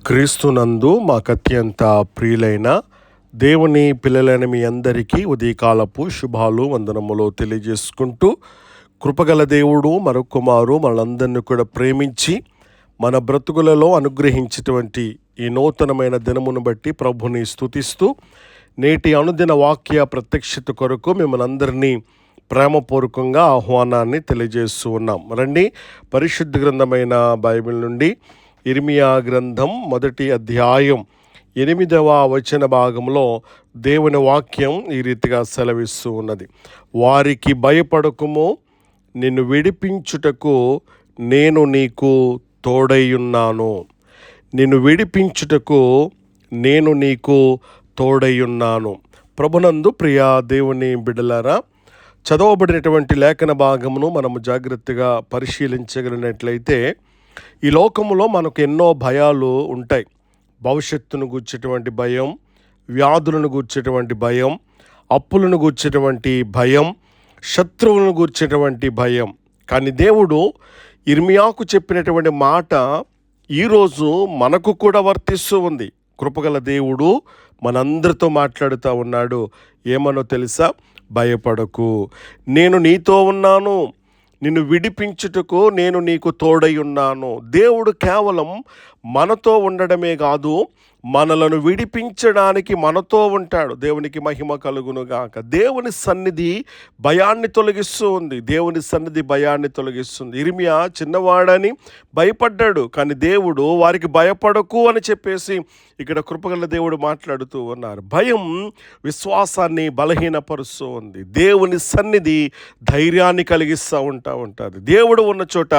క్రీస్తునందు మాకత్యంత ప్రియులైన దేవుని పిల్లలైన మీ అందరికీ ఉదయకాలపు శుభాలు వందనములు తెలియజేసుకుంటూ, కృపగల దేవుడు మరొకమారు మనందరినీ కూడా ప్రేమించి మన బ్రతుకులలో అనుగ్రహించేటువంటి ఈ నూతనమైన దినమును బట్టి ప్రభుని స్తుతిస్తూ, నేటి అనుదిన వాక్య ప్రత్యక్షత కొరకు మిమ్మల్ని అందరినీ ప్రేమపూర్వకంగా ఆహ్వానాన్ని తెలియజేస్తూ ఉన్నాం. రండి, పరిశుద్ధ గ్రంథమైన బైబిల్ నుండి ఇర్మియా గ్రంథం 1వ అధ్యాయం 8వ వచన భాగంలో దేవుని వాక్యం ఈ రీతిగా సెలవిస్తూ ఉన్నది. వారికి భయపడకుము, నిన్ను విడిపించుటకు నేను నీకు తోడైయున్నాను. నిన్ను విడిపించుటకు నేను నీకు తోడైయున్నాను. ప్రభునందు ప్రియా దేవుని బిడ్డలారా, చదవబడినటువంటి లేఖన భాగమును మనము జాగ్రత్తగా పరిశీలించగలిగినట్లయితే, ఈ లోకంలో మనకు ఎన్నో భయాలు ఉంటాయి. భవిష్యత్తును గూర్చేటువంటి భయం, వ్యాధులను గూర్చేటువంటి భయం, అప్పులను గూర్చేటువంటి భయం, శత్రువులను గూర్చేటువంటి భయం. కానీ దేవుడు ఇర్మియాకు చెప్పినటువంటి మాట ఈరోజు మనకు కూడా వర్తిస్తూ ఉంది. కృపగల దేవుడు మనందరితో మాట్లాడుతూ ఉన్నాడు. ఏమనో తెలుసా? భయపడకు, నేను నీతో ఉన్నాను. నిన్ను విడిపించుటకు నేను నీకు తోడై ఉన్నాను. దేవుడు కేవలం మనతో ఉండడమే కాదు, మనలను విడిపించడానికి మనతో ఉంటాడు. దేవునికి మహిమ కలుగును గాక. దేవుని సన్నిధి భయాన్ని తొలగిస్తూ ఉంది. దేవుని సన్నిధి భయాన్ని తొలగిస్తుంది. ఇర్మియా చిన్నవాడని భయపడ్డాడు, కానీ దేవుడు వారికి భయపడకు అని చెప్పేసి ఇక్కడ కృపగల దేవుడు మాట్లాడుతూ ఉన్నారు. భయం విశ్వాసాన్ని బలహీనపరుస్తూ ఉంది. దేవుని సన్నిధి ధైర్యాన్ని కలిగిస్తూ ఉంటుంది. దేవుడు ఉన్న చోట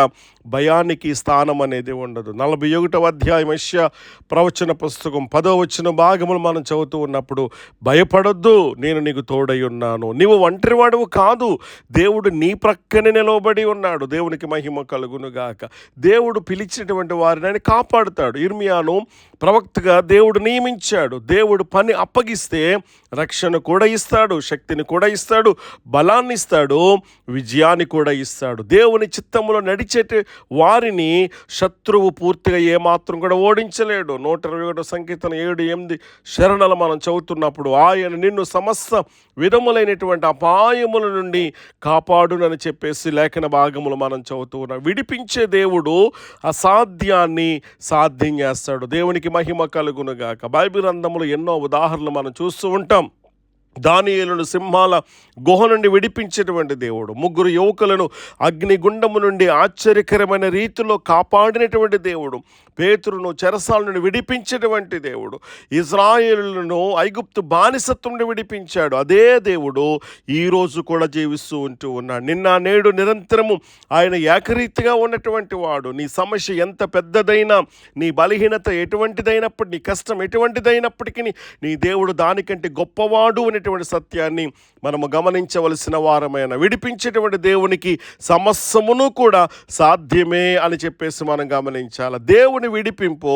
భయానికి స్థానం అనేది ఉండదు. 41వ అధ్యాయం యెషయా ప్రవచన పుస్తకం 10వ వచన భాగములు మనం చదువుతూ ఉన్నప్పుడు, భయపడొద్దు, నేను నీకు తోడై ఉన్నాను. నీవు ఒంటరివాడువు కాదు, దేవుడు నీ ప్రక్కనే నిలవబడి ఉన్నాడు. దేవునికి మహిమ కలుగును గాక. దేవుడు పిలిచినటువంటి వారిని ఆయన కాపాడుతాడు. ఇర్మియాను ప్రవక్తగా దేవుడు నియమించాడు. దేవుడు పని అప్పగిస్తే రక్షణ కూడా ఇస్తాడు, శక్తిని కూడా ఇస్తాడు, బలాన్ని ఇస్తాడు, విజయాన్ని కూడా ఇస్తాడు. దేవుని చిత్తములో నడిచేటి వారిని శత్రువు పూర్తిగా ఏమాత్రం కూడా ఓడించలేడు. 121 సంకీర్తన 7-8 శరణలు మనం చదువుతున్నప్పుడు, ఆయన నిన్ను సమస్త విధములైనటువంటి అపాయముల నుండి కాపాడునని చెప్పేసి లేఖన భాగములు మనం చదువుతూ ఉన్నాం. విడిపించే దేవుడు అసాధ్యాన్ని సాధ్యం చేస్తాడు. దేవునికి మహిమ కలుగునుగాక. బైబిల్ గ్రంథములో ఎన్నో ఉదాహరణలు మనం చూస్తూ ఉంటాం. దానియేలును సింహాల గుహ నుండి విడిపించేటువంటి దేవుడు, 3 యువకులను అగ్నిగుండము నుండి ఆశ్చర్యకరమైన రీతిలో కాపాడినటువంటి దేవుడు, పేతురును చెరసాల నుండి విడిపించేటువంటి దేవుడు, ఇజ్రాయేలులను ఐగుప్తు బానిసత్వం నుండి విడిపించాడు. అదే దేవుడు ఈరోజు కూడా జీవిస్తూ ఉంటూ ఉన్నాడు. నిన్న నేడు నిరంతరము ఆయన ఏకరీతిగా ఉన్నటువంటి వాడు. నీ సమస్య ఎంత పెద్దదైనా, నీ బలహీనత ఎటువంటిదైనప్పటికీ, నీ కష్టం ఎటువంటిదైనప్పటికీ నీ దేవుడు దానికంటే గొప్పవాడు అనేటువంటి సత్యాన్ని మనము గమనించవలసిన వారమైన. విడిపించేటువంటి దేవునికి సమస్తమును కూడా సాధ్యమే అని చెప్పేసి మనం గమనించాలి. దేవుని విడిపింపు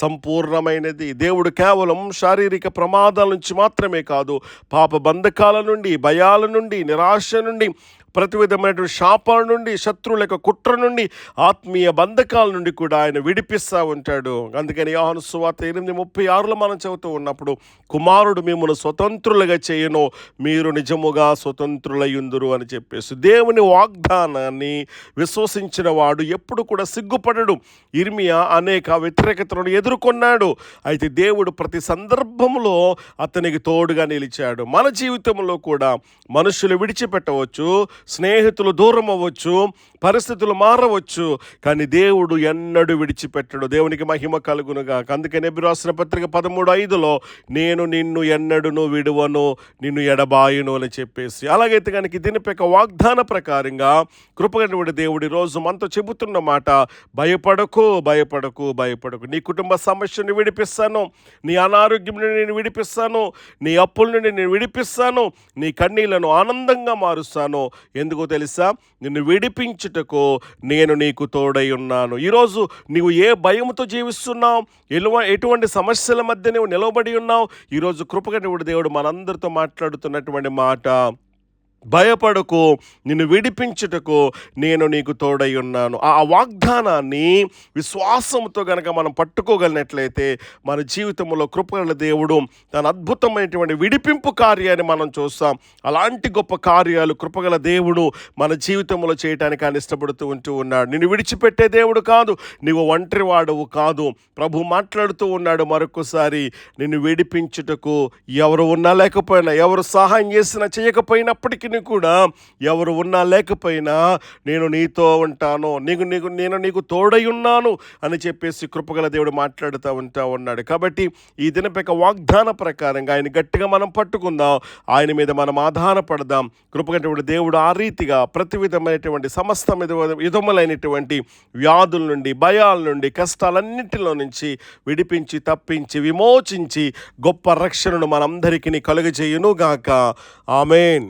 సంపూర్ణమైనది. దేవుడు కేవలం శారీరక ప్రమాదాల నుంచి మాత్రమే కాదు, పాప బంధకాల నుండి, భయాల నుండి, నిరాశ నుండి, ప్రతి విధమైనటువంటి శాపాల నుండి, శత్రువుల యొక్క కుట్ర నుండి, ఆత్మీయ బంధకాల నుండి కూడా ఆయన విడిపిస్తూ ఉంటాడు. అందుకని యోహాను సువార్త 8:36 మనం చదువుతూ ఉన్నప్పుడు, కుమారుడు మిమ్మల్ని స్వతంత్రులుగా చేయను, మీరు నిజముగా స్వతంత్రులయ్యుందురు అని చెప్పేసి దేవుని వాగ్దానాన్ని విశ్వసించిన వాడు ఎప్పుడు కూడా సిగ్గుపడడు. ఇర్మియా అనేక వ్యతిరేకతలను ఎదుర్కొన్నాడు, అయితే దేవుడు ప్రతి సందర్భంలో అతనికి తోడుగా నిలిచాడు. మన జీవితంలో కూడా మనుషులు విడిచిపెట్టవచ్చు, స్నేహితులు దూరం అవ్వచ్చు, పరిస్థితులు మారవచ్చు, కానీ దేవుడు ఎన్నడూ విడిచిపెట్టడు. దేవునికి మహిమ కలుగునుగా. అందుకని ఎబ్రీ రాసిన పత్రిక 13:5 నేను నిన్ను ఎన్నడూను విడువను, నిన్ను ఎడబాయును అని చెప్పేసి. అలాగైతే కనుక దీనిపై వాగ్దాన ప్రకారంగా కృపగలటువంటి దేవుడు ఈరోజు మనతో చెబుతున్న మాట, భయపడకు, భయపడకు, భయపడకు. నీ కుటుంబ సమస్యను విడిపిస్తాను, నీ అనారోగ్యం నుండి నేను విడిపిస్తాను, నీ అప్పుల నుండి నేను విడిపిస్తాను, నీ కన్నీళ్లను ఆనందంగా మారుస్తాను. ఎందుకో తెలుసా? నిన్ను విడిపించుటకు నేను నీకు తోడై ఉన్నాను. ఈరోజు నీవు ఏ భయంతో జీవిస్తున్నావు, ఎటువంటి సమస్యల మధ్య నువ్వు నిలబడి ఉన్నావు, ఈరోజు కృపగలటువంటి దేవుడు మనందరితో మాట్లాడుతున్నటువంటి మాట, భయపడకు, నిన్ను విడిపించుటకు నేను నీకు తోడై ఉన్నాను. ఆ వాగ్దానాన్ని విశ్వాసంతో గనక మనం పట్టుకోగలిగినట్లయితే మన జీవితంలో కృపగల దేవుడు తన అద్భుతమైనటువంటి విడిపింపు కార్యాన్ని మనం చూస్తాం. అలాంటి గొప్ప కార్యాలు కృపగల దేవుడు మన జీవితంలో చేయటానికి ఆయన ఇష్టపడుతూ ఉన్నాడు. నిన్ను విడిచిపెట్టే దేవుడు కాదు, నీవు ఒంటరి వాడవు కాదు. ప్రభు మాట్లాడుతూ ఉన్నాడు మరొకసారి, నిన్ను విడిపించుటకు ఎవరు ఉన్నా లేకపోయినా, ఎవరు సహాయం చేసినా చేయకపోయినప్పటికీ కూడా, ఎవరు ఉన్నా లేకపోయినా నేను నీతో ఉంటాను, నేను నీకు తోడై ఉన్నాను అని చెప్పేసి కృపగల దేవుడు మాట్లాడుతూ ఉన్నాడు. కాబట్టి ఈ దినపైక వాగ్దాన ప్రకారంగా ఆయన గట్టిగా మనం పట్టుకుందాం, ఆయన మీద మనం ఆధారపడదాం. కృపగల దేవుడు ఆ రీతిగా ప్రతి విధమైనటువంటి సమస్త విధములైనటువంటి వ్యాధుల నుండి, భయాల నుండి, కష్టాలన్నింటిలో నుంచి విడిపించి, తప్పించి, విమోచించి గొప్ప రక్షణను మనందరికీ కలుగజేయును గాక. ఆమేన్.